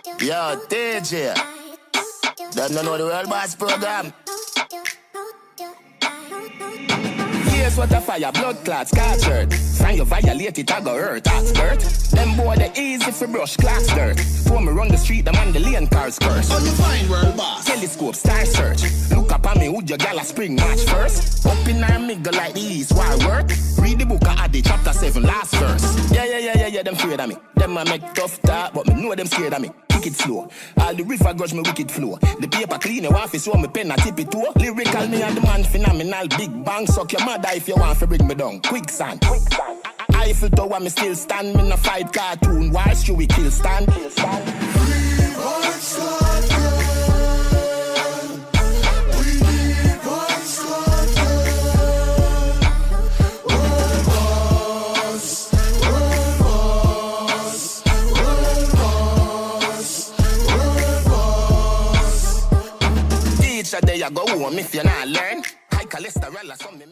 Yo, DJ. Don't know the World Boss program. Here's what a fire, blood clots, scorched. Sign you violate it, I go hurt, expert. Them boy, they easy for brush, clocks dirt. For me run the street, them on the lane, cars curse. How you find World Boss? Telescope, star search. Look up on me, would your gal a spring match first? Up in our middle like the East, why work? Read the book of Adi, chapter 7, last verse. Yeah, them afraid of me. Them a make tough talk, but me know them scared of me. Wicked slow. All the river grudge me wicked flow. The paper clean, your office, so me pen a tip it too. Lyrical me and the man phenomenal. Big bang, suck your mother if you want to bring me down. Quicksand. Eiffel Tower, me still stand. Me no fight cartoon. Why should we kill stand? Teacher, there you go home if you not learn. High cholesterol or something.